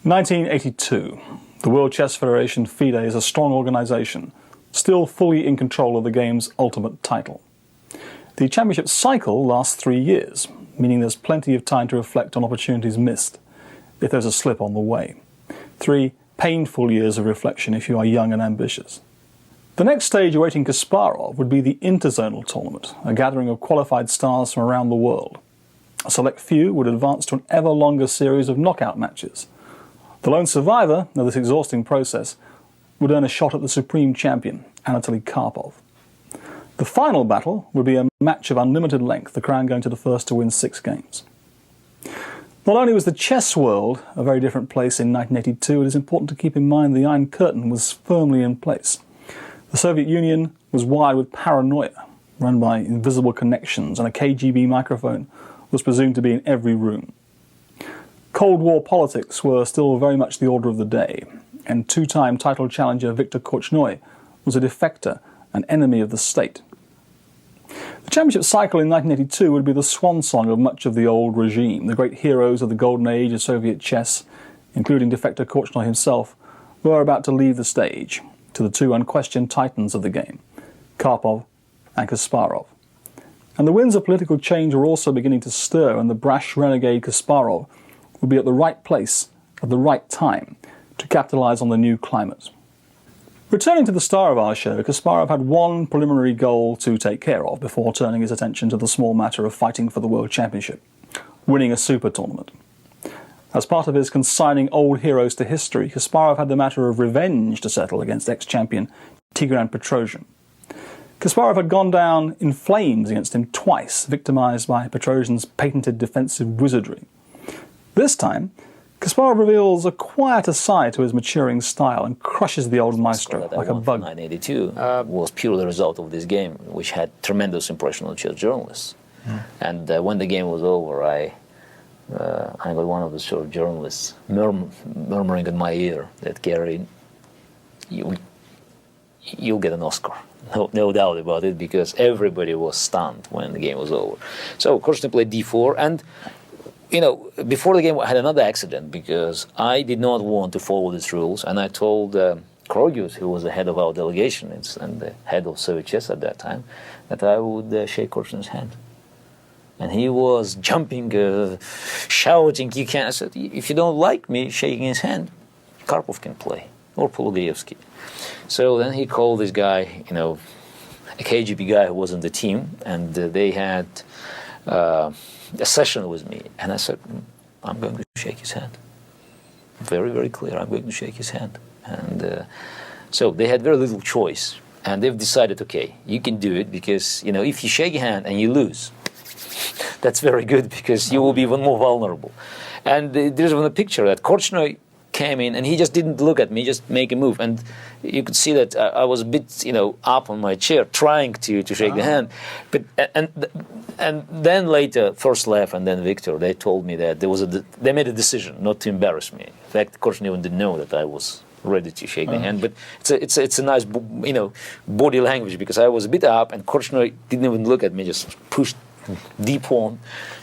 (1982). The World Chess Federation FIDE is a strong organisation, still fully in control of the game's ultimate title. The championship cycle lasts 3 years, meaning there's plenty of time to reflect on opportunities missed, if there's a slip on the way. 3 painful years of reflection if you are young and ambitious. The next stage awaiting Kasparov would be the interzonal tournament, a gathering of qualified stars from around the world. A select few would advance to an ever longer series of knockout matches. The lone survivor of this exhausting process would earn a shot at the supreme champion, Anatoly Karpov. The final battle would be a match of unlimited length, the crown going to the first to win 6 games. Not only was the chess world a very different place in 1982, it is important to keep in mind the Iron Curtain was firmly in place. The Soviet Union was wired with paranoia, run by invisible connections, and a KGB microphone was presumed to be in every room. Cold War politics were still very much the order of the day, and 2-time title challenger Viktor Korchnoi was a defector, an enemy of the state. The championship cycle in 1982 would be the swan song of much of the old regime. The great heroes of the golden age of Soviet chess, including defector Korchnoi himself, were about to leave the stage to the 2 unquestioned titans of the game, Karpov and Kasparov. And the winds of political change were also beginning to stir, and the brash renegade Kasparov would be at the right place at the right time to capitalize on the new climate. Returning to the star of our show, Kasparov had one preliminary goal to take care of before turning his attention to the small matter of fighting for the World Championship, winning a super tournament. As part of his consigning old heroes to history, Kasparov had the matter of revenge to settle against ex-champion Tigran Petrosian. Kasparov had gone down in flames against him twice, victimized by Petrosian's patented defensive wizardry. This time, Kasparov reveals a quieter side to his maturing style and crushes the old maestro like a bug. 1982 was purely the result of this game, which had tremendous impression on chess journalists. And when the game was over, I got one of the sort of journalists murmuring in my ear that, Garry, you'll get an Oscar. No doubt about it, because everybody was stunned when the game was over. So Korchnoi played d4, and before the game I had another accident because I did not want to follow these rules, and I told Krogius, who was the head of our delegation and the head of Soviet chess at that time, that I would shake Korchnoi's hand. And he was jumping, shouting, "You can't." I said, "If you don't like me shaking his hand, Karpov can play, or Pologoyevsky." So then he called this guy, a KGB guy who was on the team, and they had a session with me, and I said, "I'm going to shake his hand." Very, very clear, I'm going to shake his hand. And so they had very little choice, and they've decided, okay, you can do it, because, if you shake your hand and you lose, that's very good, because you will be even more vulnerable. And there's even a picture that Korchnoi came in, and he just didn't look at me, just make a move. And you could see that I was a bit, up on my chair, trying to shake the hand. But and then later, first Lev and then Victor, they told me that they made a decision not to embarrass me. In fact, Korchnoi even didn't know that I was ready to shake the hand. But it's a nice, body language, because I was a bit up, and Korchnoi didn't even look at me, just pushed deep on.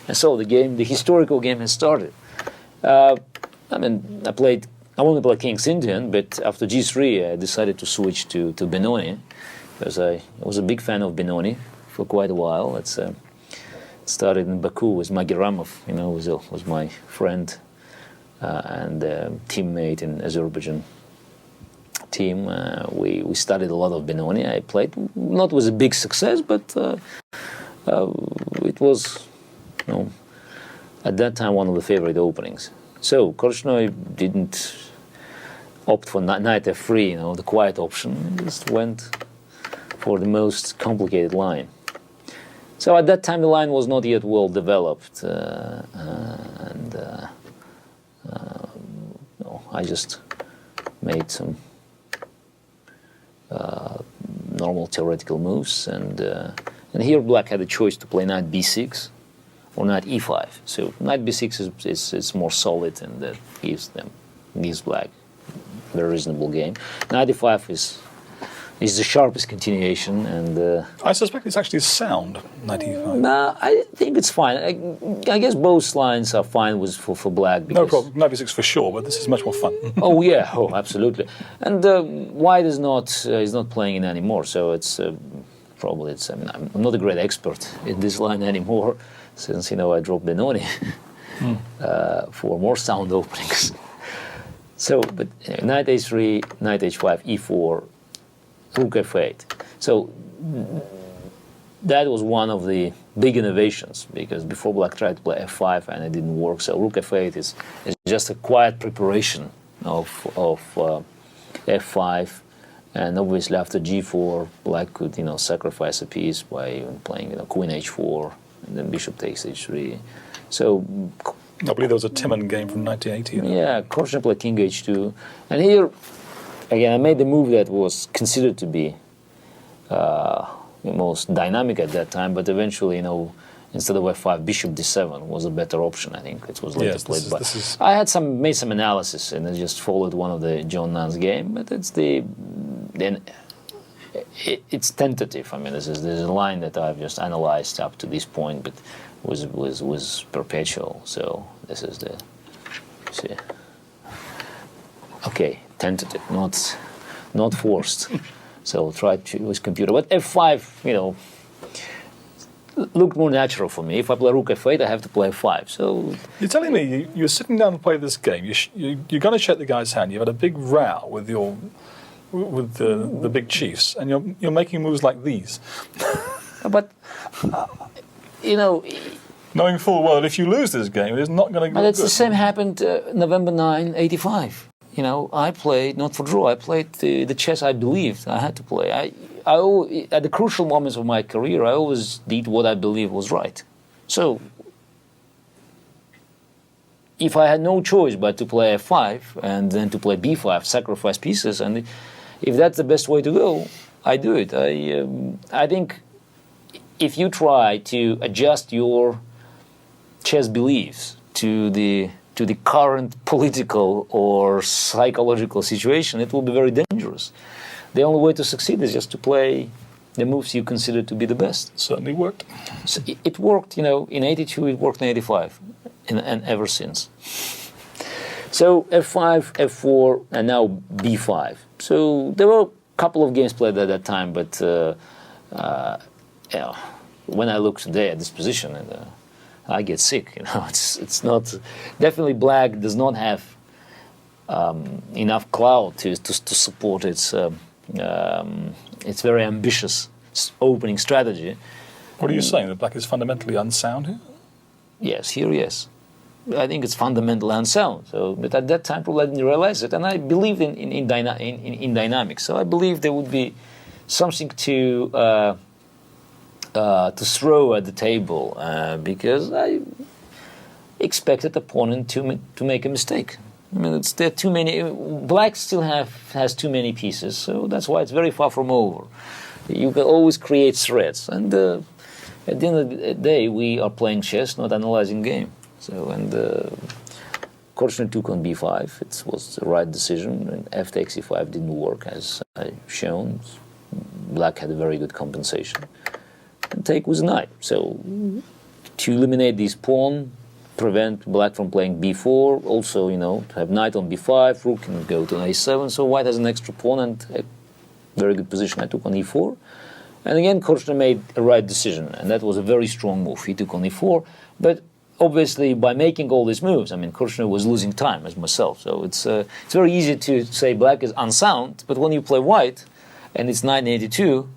And so the historical game has started. I wanted to play King's Indian, but after G3 I decided to switch to Benoni, because I was a big fan of Benoni for quite a while. It started in Baku with Magiramov, was my friend and teammate in Azerbaijan team. We studied a lot of Benoni. I played, not with a big success, but it was, at that time one of the favorite openings. So Korchnoi didn't opt for knight f3, the quiet option. He just went for the most complicated line. So at that time the line was not yet well developed, I just made some normal theoretical moves, and here Black had a choice to play knight b6 or knight e5. So knight b6 is more solid, and that gives Black a very reasonable game. Knight e5 is is the sharpest continuation, and I suspect it's actually sound, 95. nah, I think it's fine. I guess both lines are fine for black. No Because, problem, 96 for sure, but this is much more fun. oh yeah, oh absolutely. And white is not playing it anymore, so it's probably it's. I mean, I'm not a great expert in this line anymore, since I dropped Benoni for more sound openings. So, but knight a3, knight h5, e4, rook f8. So that was one of the big innovations, because before black tried to play f5 and it didn't work. So rook f8 is just a quiet preparation of f5, and obviously after g4, black could sacrifice a piece by playing queen h4, and then bishop takes h3. So I believe there was a Timon game from 1980. yeah, Korchnoi played king h2, and here again I made the move that was considered to be the most dynamic at that time, but eventually instead of f5, bishop d7 was a better option. I think it was later played by. I had made some analysis and I just followed one of the John Nunn's game, but it's tentative. I mean, there's a line that I've just analyzed up to this point, but was perpetual. So this is the see. Okay, tentative, not forced. So try to use computer, but f5, looked more natural for me. If I play rook f8, I have to play f5. So you're telling me you're sitting down to play this game. You're going to check the guy's hand. You've had a big row with the big chiefs, and you're making moves like these. But knowing full well that if you lose this game, it's not going to go good. It's the same happened November 9, 85. I played not for draw. I played the chess I believed I had to play. I at the crucial moments of my career, I always did what I believed was right. So if I had no choice but to play f5 and then to play b5, sacrifice pieces, and if that's the best way to go, I do it. I think if you try to adjust your chess beliefs to the current political or psychological situation, it will be very dangerous. The only way to succeed is just to play the moves you consider to be the best. Certainly worked. So it worked, in 82, it worked in 85, and ever since. So f5, f4, and now b5. So there were a couple of games played at that time, but when I look today at this position, I get sick. It's not, definitely black does not have enough clout to support its very ambitious opening strategy. What are you saying? That black is fundamentally unsound here? Yes, yes. I think it's fundamentally unsound. So, but at that time, probably I didn't realize it, and I believed in dynamics. So I believed there would be something to throw at the table, because I expected the opponent to make a mistake. I mean, there are too many. Black still has too many pieces, so that's why it's very far from over. You can always create threats, and at the end of the day, we are playing chess, not analyzing game. So, and Korchnoi took on b5. It was the right decision. And f takes e5 didn't work, as I shown. Black had a very good compensation. And take was a knight. So, to eliminate this pawn, prevent black from playing b4. Also, to have knight on b5, rook can go to a7. So white has an extra pawn and a very good position. I took on e4. And again, Korchnoi made a right decision, and that was a very strong move. He took on e4, but obviously by making all these moves, I mean, Korchnoi was losing time, as myself. So it's very easy to say black is unsound, but when you play white, and it's 1982,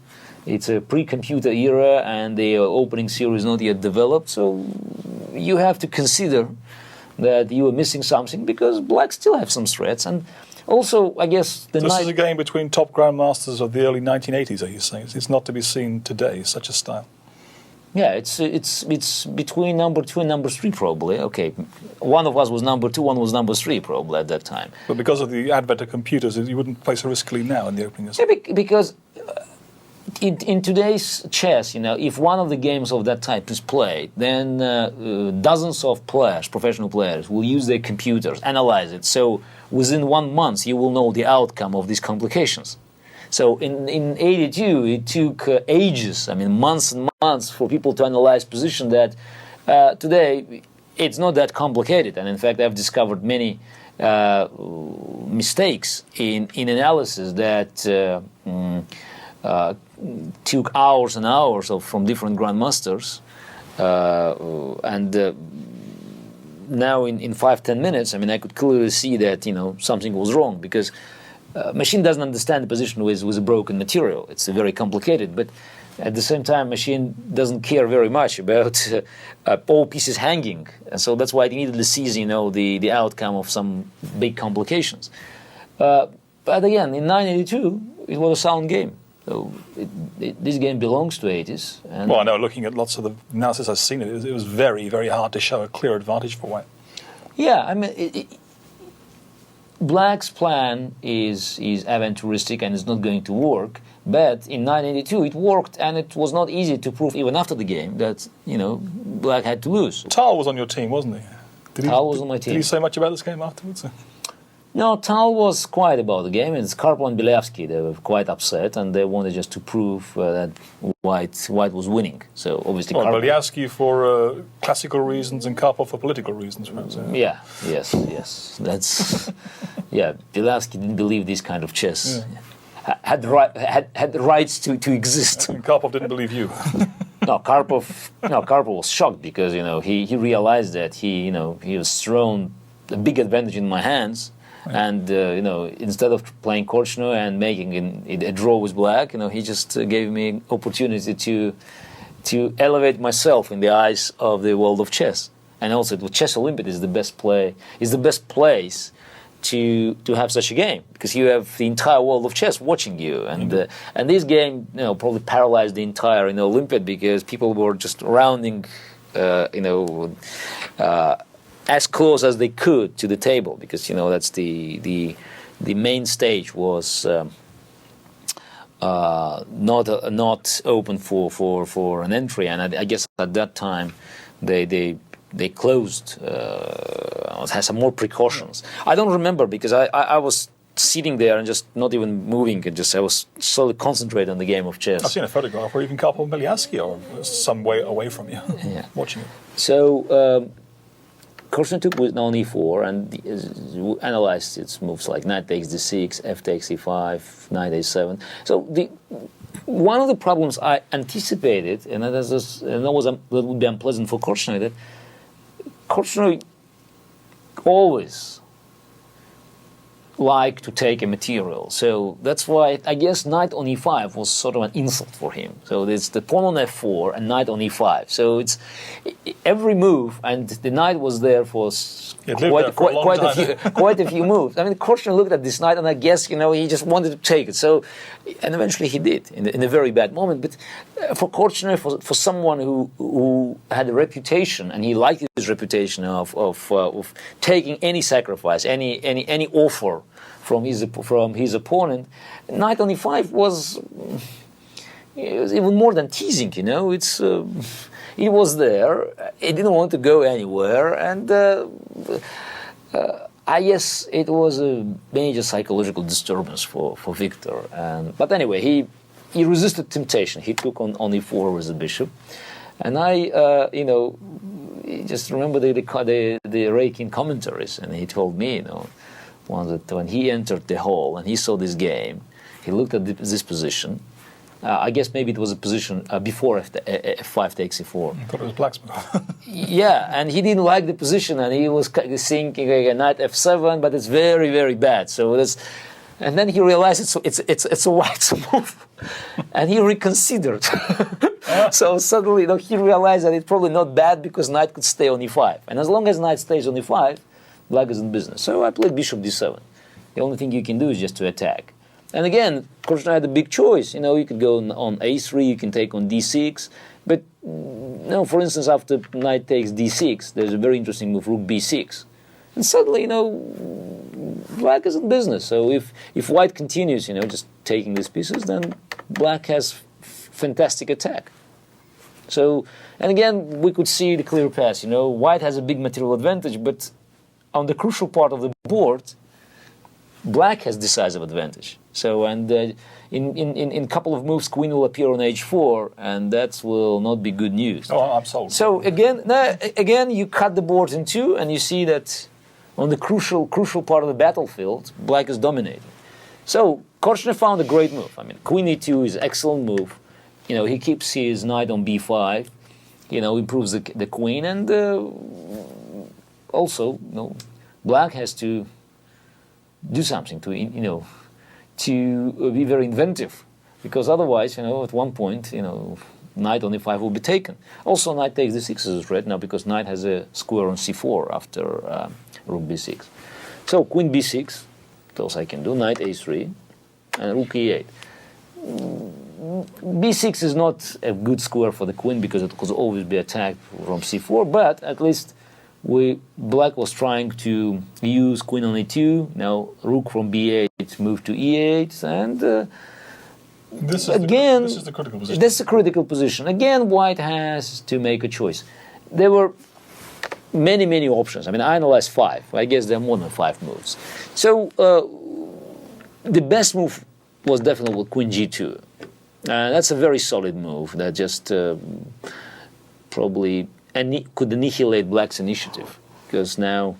it's a pre-computer era, and the opening series is not yet developed, so you have to consider that you are missing something, because black still have some threats. And also, I guess this is a game between top grandmasters of the early 1980s, are you saying? It's not to be seen today, such a style. Yeah, it's between number 2 and number 3 probably. Okay, one of us was number 2, one was number 3 probably at that time. But because of the advent of computers, you wouldn't play so riskily now in the opening. Yeah, because in today's chess, if one of the games of that type is played, then dozens of players, professional players, will use their computers, analyze it. So within 1 month, you will know the outcome of these complications. So in 82, it took ages, I mean months and months for people to analyze position that today it's not that complicated. And in fact, I've discovered many mistakes in analysis that took hours and hours from different grandmasters. Now in 5-10 minutes, I mean, I could clearly see that, you know, something was wrong, because machine doesn't understand the position with a broken material. It's very complicated, but at the same time, machine doesn't care very much about all pieces hanging, and so that's why it immediately sees, you know, the outcome of some big complications. But again, in 1982, it was a sound game. So this game belongs to 80s. And well, I know, looking at lots of the analysis I've seen, it was very, very hard to show a clear advantage for white. Yeah, I mean, Black's plan is aventouristic and it's not going to work. But in 1982, it worked, and it was not easy to prove even after the game that, you know, Black had to lose. Tal was on your team, wasn't he? Tal was on my team. Did he say much about this game afterwards? No, Tal was quiet about the game, and Karpov and Belevsky, they were quite upset, and they wanted just to prove that White was winning. So obviously, well, Belevsky for classical reasons and Karpov for political reasons, perhaps. Yeah, yes, that's yeah. Belevsky didn't believe this kind of chess had the rights to exist. And Karpov didn't believe you. No, Karpov was shocked because, you know, he realized that he was thrown a big advantage in my hands. And you know, instead of playing Korchnoi and making a draw with Black, you know, he just gave me an opportunity to elevate myself in the eyes of the world of chess. And also, the Chess Olympiad is the best place to have such a game, because you have the entire world of chess watching you. And this game, you know, probably paralyzed the entire, you know, Olympiad, because people were just rounding, as close as they could to the table, because, you know, that's the main stage was not open for an entry, and I guess at that time they closed, had some more precautions. I don't remember, because I was sitting there and just not even moving, and I was solely concentrated on the game of chess. I've seen a photograph where even Karpov and Belevsky are some way away from you, watching it. So Korchnoi took with on e4 and analyzed its moves like knight takes d6, f takes e5, knight a7. So one of the problems I anticipated, and that would be unpleasant for Korchnoi, that Korchnoi always like to take a material. So that's why I guess knight on e5 was sort of an insult for him. So it's the pawn on f4 and knight on e5. So it's every move, and the knight was there for quite a few moves. I mean, Korchnoi looked at this knight, and I guess, you know, he just wanted to take it. So, and eventually he did in a very bad moment. But for Korchnoi, for someone who had a reputation, and he liked his reputation of taking any sacrifice, any offer from his opponent, knight on e5 was even more than teasing. You know, he was there. He didn't want to go anywhere, and I guess it was a major psychological disturbance for Victor. But anyway, he resisted temptation. He took on e4 with the bishop, and I, just remember the raking commentaries, and he told me, you know, that when he entered the hall and he saw this game, he looked at this position. I guess maybe it was a position before f5 takes e4. I thought it was Black's move. Yeah, and he didn't like the position, and he was thinking like, knight f7, but it's very, very bad. So and then he realized it's a White's move, and he reconsidered. So suddenly, he realized that it's probably not bad, because knight could stay on e5, and as long as knight stays on e5, Black is in business. So I played bishop d7. The only thing you can do is just to attack. And again, Korchnoi had a big choice. You know, you could go on a3, you can take on d6. But, for instance, after knight takes d6, there's a very interesting move, rook b6. And suddenly, Black is in business. So if White continues, just taking these pieces, then Black has fantastic attack. So, and again, we could see the clear path. White has a big material advantage, but on the crucial part of the board, Black has decisive advantage. So, and in a couple of moves, queen will appear on h4, and that will not be good news. Oh, I'm sold. So again, you cut the board in two, and you see that on the crucial part of the battlefield, black is dominating. So Korchnoi found a great move. I mean, queen e2 is an excellent move. You know, he keeps his knight on b5. You know, improves the queen, and also, you know, black has to do something to, you know, to be very inventive, because otherwise, you know, at one point, you know, knight on e5 will be taken. Also, knight takes d6 is a threat now, because knight has a square on c4 after rook b6. So queen b6, what else I can do? Knight a3, and rook e8. b6 is not a good square for the queen, because it could always be attacked from c4, but at least black was trying to use queen on e2. Now rook from b8 moved to e8, and this is the critical position. That's the critical position. Again, white has to make a choice. There were many options. I mean, I analyzed 5. I guess there are more than 5 moves. So the best move was definitely with queen g2. That's a very solid move that just probably could annihilate black's initiative, because now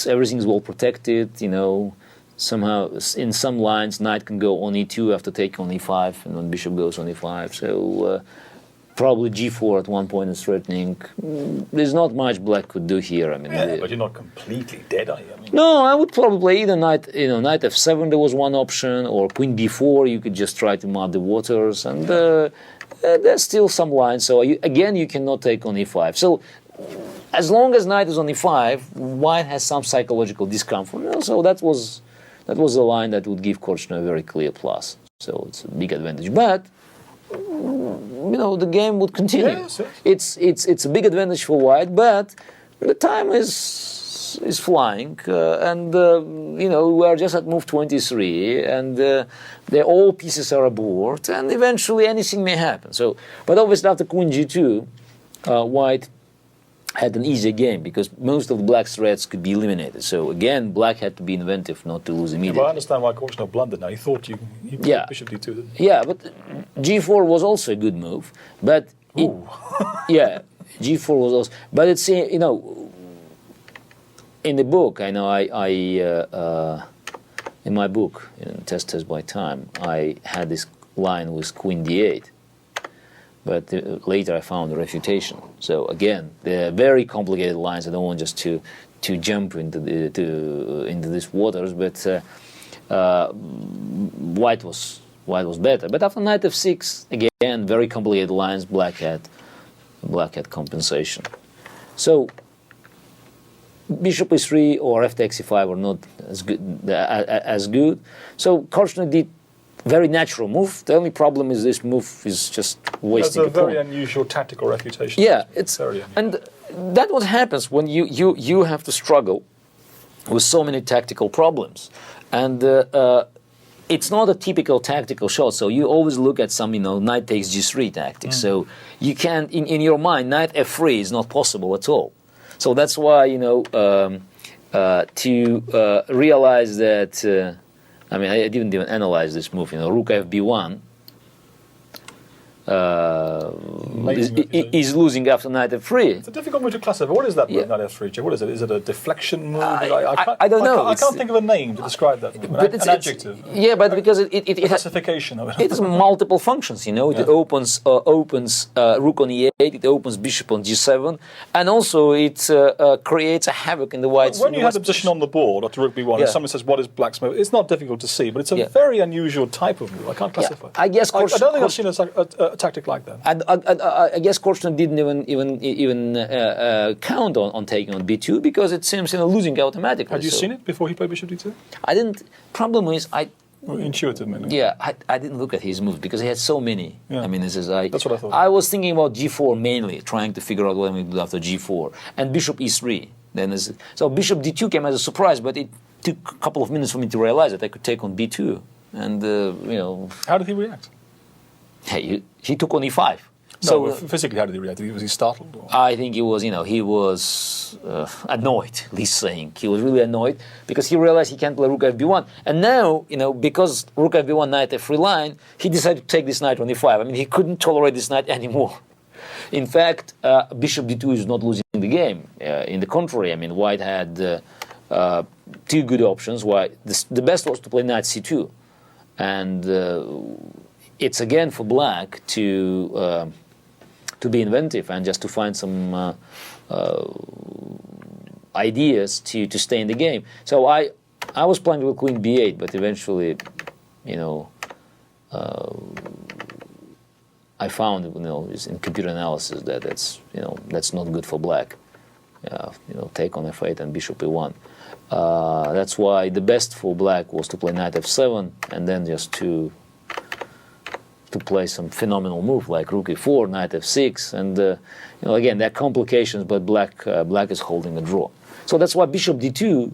everything's well protected. You know, somehow in some lines knight can go on e2 after taking on e5, and when bishop goes on e5. So probably g4 at one point is threatening. There's not much black could do here. I mean, yeah, but you're not completely dead, are you? I mean, no, I would probably play either knight, you know, knight f7. There was one option, or queen b4. You could just try to mud the waters, and there's still some lines. So again, you cannot take on e5. So as long as knight is on e5, white has some psychological discomfort. You know, so that was a line that would give Korchnoi a very clear plus. So it's a big advantage, but you know, the game would continue. Yes, yes. It's a big advantage for white, but the time is flying, and you know, we are just at move 23, and all pieces are aboard, and eventually anything may happen. So, but obviously after queen g2, white had an easier game, because most of black's threats could be eliminated. So again, black had to be inventive not to lose immediately. Yeah, but I understand why Korchnoi blundered now. He thought you yeah. bishop d2, didn't he? Yeah, but g4 was also a good move. But yeah, g4 was also. But it's, you know, in the book, I know in my book, in Test by Time, I had this line with queen d8. But later I found a refutation. So again, they're very complicated lines. I don't want just to jump into these waters. But white was better. But after knight f6, again, very complicated lines. Black had compensation. So bishop e3 or f takes e5 were not as good. So Korchnoi did very natural move. The only problem is this move is just wasting. That's a very unusual tactical refutation. Yeah, it's very and that's what happens when you have to struggle with so many tactical problems, and it's not a typical tactical shot. So you always look at some, you know, knight takes g3 tactics. So you can't in your mind knight f3 is not possible at all. So that's why, you know, to realize that. I mean, I didn't even analyze this move. You know, rook fb1 is losing after knight f3. It's a difficult move to classify. What is that move, knight f3? What is it? Is it a deflection move? I don't know. I can't think of a name to describe that move. An adjective. Yeah, but because it has classification of it. It has multiple functions. You know, it opens rook on e8. It opens bishop on g7, and also it creates a havoc in the white. When you have the position on the board after rook b1, and someone says, "What is black's move?" It's not difficult to see, but it's a very unusual type of move. I can't classify. I guess. I don't think I've seen a tactic like that. I guess Korchnoi didn't even count on taking on b2, because it seems, you know, losing automatically. Had you seen it before he played bishop d2? I didn't. Problem is, intuitive, maybe. Yeah, I didn't look at his moves because he had so many. Yeah. I mean, that's what I thought. I was thinking about g4 mainly, trying to figure out what I'm going to do after g4, and bishop e3. So bishop d2 came as a surprise, but it took a couple of minutes for me to realize that I could take on b2, and you know. How did he react? Hey, he took on e5. So physically, how did he react? Was he startled? Or? I think he was, he was annoyed, at least saying. He was really annoyed because he realized he can't play rook fb1. And now, because rook fb1, knight f3 line, he decided to take this knight on e5. I mean, he couldn't tolerate this knight anymore. In fact, bishop d2 is not losing the game. In the contrary, I mean, white had two good options. The best was to play knight c2. And it's again for black to be inventive and just to find some ideas to stay in the game. So I was playing with queen b8, but eventually, I found, in computer analysis that that's not good for black. Take on f8 and bishop e1. That's why the best for black was to play knight f7 and then just to play some phenomenal move like rook e4, knight f6, and again there are complications, but black is holding a draw. So that's why bishop d2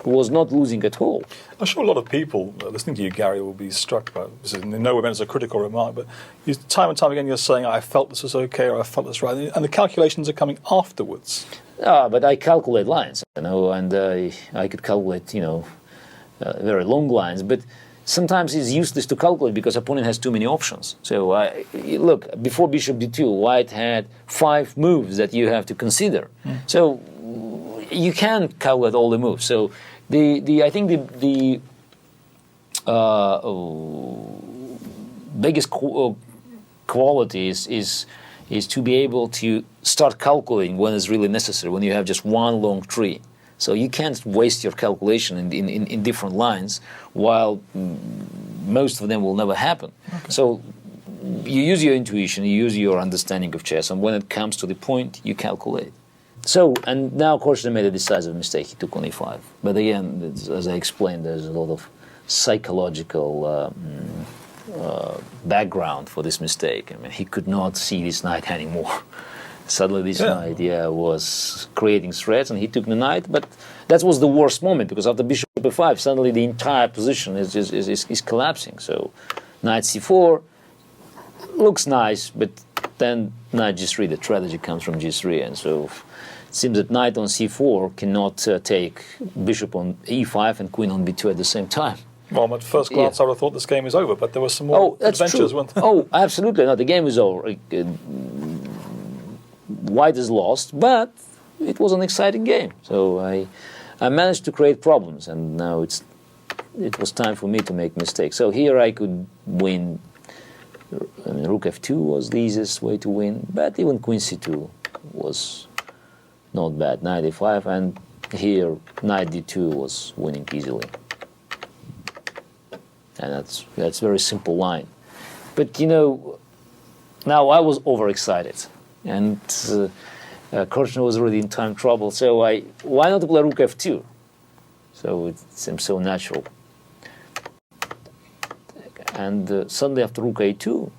was not losing at all. I'm sure a lot of people listening to you, Garry, will be struck by this. In no way meant as a critical remark, but time and time again you're saying, I felt this was okay, or I felt this right, and the calculations are coming afterwards. But I calculate lines, and I could calculate, very long lines, but sometimes it's useless to calculate because opponent has too many options. So look, before bishop d2, white had 5 moves that you have to consider. So you can't calculate all the moves. So I think the biggest quality is to be able to start calculating when it's really necessary, when you have just one long tree. So you can't waste your calculation in different lines, while most of them will never happen. Okay. So you use your intuition, you use your understanding of chess, and when it comes to the point, you calculate. So, and now Korchnoi made a decisive mistake. He took on e5. But again, as I explained, there's a lot of psychological background for this mistake. I mean, he could not see this knight anymore. Suddenly this knight was creating threats, and he took the knight. But that was the worst moment, because after bishop e5, suddenly the entire position is collapsing. So knight c4 looks nice, but then knight g3, the strategy comes from g3, and so it seems that knight on c4 cannot take bishop on e5 and queen on b2 at the same time. Well, at first glance, I would have thought this game is over, but there were some more adventures, weren't there? Oh, absolutely. No, the game is over. White is lost, but it was an exciting game. So I managed to create problems, and now it was time for me to make mistakes. So here I could win. I mean, rook f2 was the easiest way to win, but even queen c2 was not bad. Knight e5, and here knight d2 was winning easily. And that's very simple line. But now I was overexcited, and Korchnoi was already in time trouble. So why not play rook f2? So it seems so natural. And suddenly after rook a2,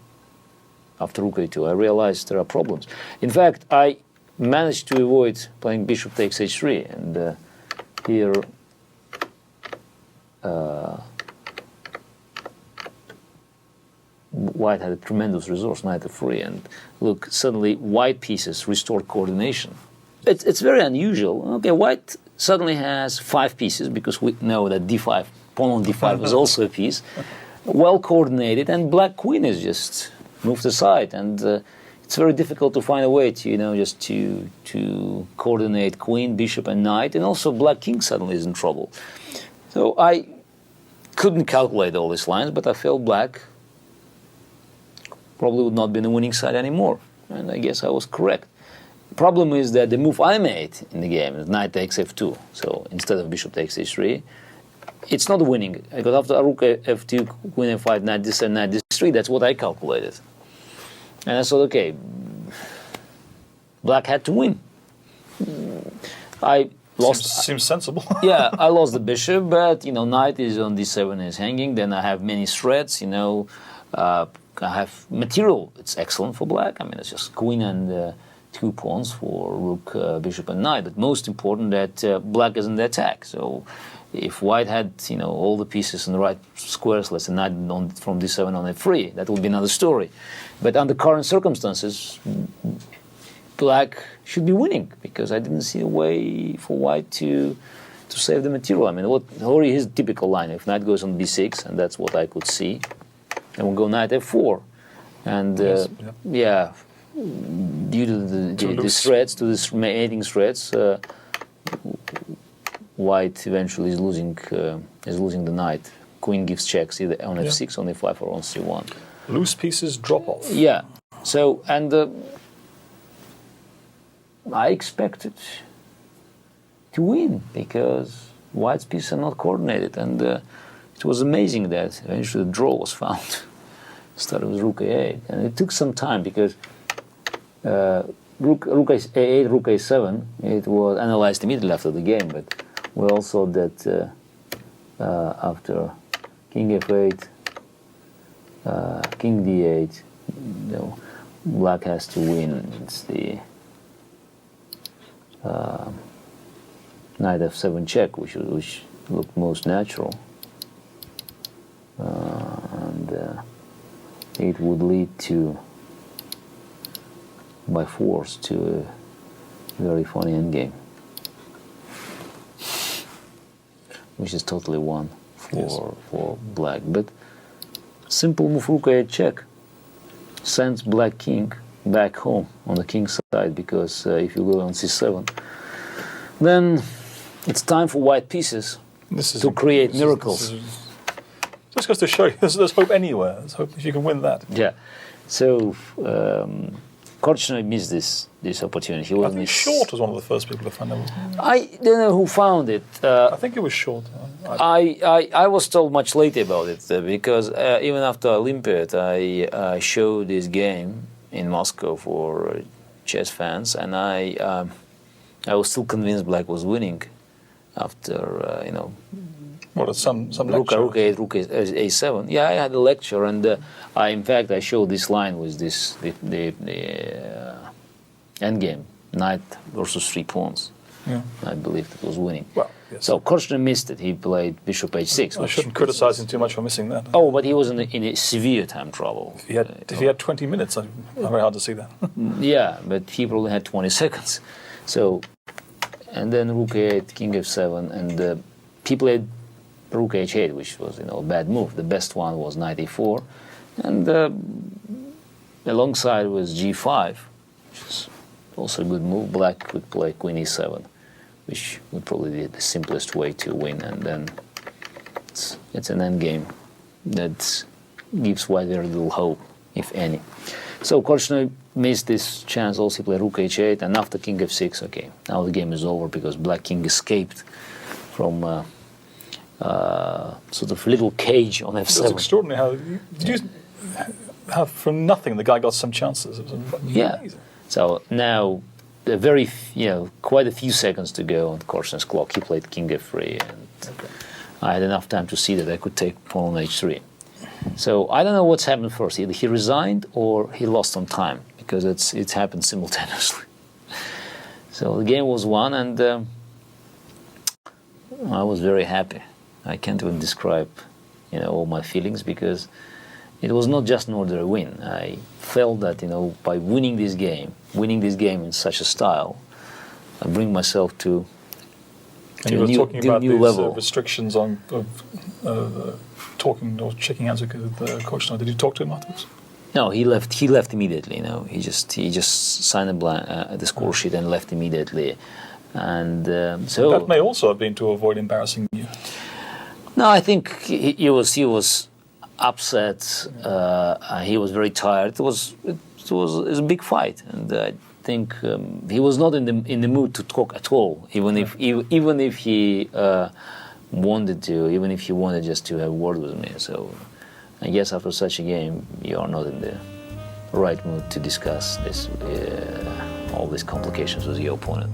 I realized there are problems. In fact, I managed to avoid playing bishop takes h3, and here white had a tremendous resource, knight f3, and look, suddenly white pieces restored coordination. It's very unusual. Okay, white suddenly has 5 pieces, because we know that d5, pawn on d5 is also a piece, well coordinated, and black queen is just moved aside, and it's very difficult to find a way to just to coordinate queen, bishop, and knight, and also black king suddenly is in trouble. So I couldn't calculate all these lines, but I felt black probably would not be on the winning side anymore, and I guess I was correct. The problem is that the move I made in the game is knight takes f2. So instead of bishop takes h3, it's not winning. I got after rook f2, queen f5, knight d7, knight d3. That's what I calculated, and I thought, okay, black had to win. I lost. Seems sensible. Yeah, I lost the bishop, but knight is on d7, is hanging. Then I have many threats. I have material. It's excellent for black. I mean, it's just queen and 2 pawns for rook, bishop, and knight. But most important that black is in the attack. So if white had all the pieces in the right squares, let's say knight from d7 on f3, that would be another story. But under current circumstances, black should be winning because I didn't see a way for white to save the material. I mean, what his typical line? If knight goes on b6, and that's what I could see, and we'll go knight f4, and yeah, due to the threats, to the mating threats, white eventually is losing the knight. Queen gives checks either on f6, on f5, or on c1. Loose pieces drop off. Yeah. So and I expected to win because white's pieces are not coordinated, and it was amazing that eventually the draw was found. Started with rook a8, and it took some time because rook a8, rook a7, it was analyzed immediately after the game, but we all saw that after king f8, king d8, black has to win. It's the knight f7 check, which looked most natural, and it would lead to, by force, to a very funny endgame, which is totally won for black. But simple move rook a8 check sends black king back home on the king side, because if you go on c7, then it's time for white pieces to create miracles. Just goes to show you there's hope anywhere. There's hope if you can win that. Yeah. So Korchnoi missed this opportunity. He I think Short was one of the first people to find out. I don't know who found it. I think it was Short. I was told much later about it because even after Olympiad, I showed this game in Moscow for chess fans, and I was still convinced black was winning after What, some rook lecture? rook a7. Yeah, I had a lecture, and in fact I showed this line with the endgame, knight versus 3 pawns. Yeah. I believed it was winning. Well, yes. So Korchnoi missed it. He played bishop h6. I shouldn't criticize him too much for missing that. Oh, but he was in a severe time trouble. If he had 20 minutes, very hard to see that. Yeah, but he probably had 20 seconds. So, and then rook a8, king f7, and he played rook h8, which was a bad move. The best one was knight a4, and alongside was g5, which is also a good move. Black could play queen e7, which would probably be the simplest way to win, and then it's an endgame that gives white very little hope, if any. So Korchnoi missed this chance. Also he played rook h8, and after king f6, okay, now the game is over because black king escaped from sort of little cage on f7. It's extraordinary how did you have from nothing the guy got some chances. It was amazing. Yeah. So now, quite a few seconds to go on Korchnoi's clock. He played king f3, and I had enough time to see that I could take pawn on h3. So I don't know what's happened first. Either he resigned or he lost on time, because it's happened simultaneously. So the game was won, and I was very happy. I can't even describe, all my feelings, because it was not just an ordinary win. I felt that, by winning this game in such a style, I bring myself to and you were talking about new these level. Restrictions on talking or shaking hands with Korchnoi. Did you talk to him afterwards? No, he left. He left immediately. He just signed the score sheet and left immediately. And so that may also have been to avoid embarrassing you. No, I think he was upset. He was very tired. It was a big fight, and I think he was not in the mood to talk at all. Even if he wanted to, even if he wanted just to have a word with me. So I guess after such a game, you are not in the right mood to discuss all these complications with your opponent.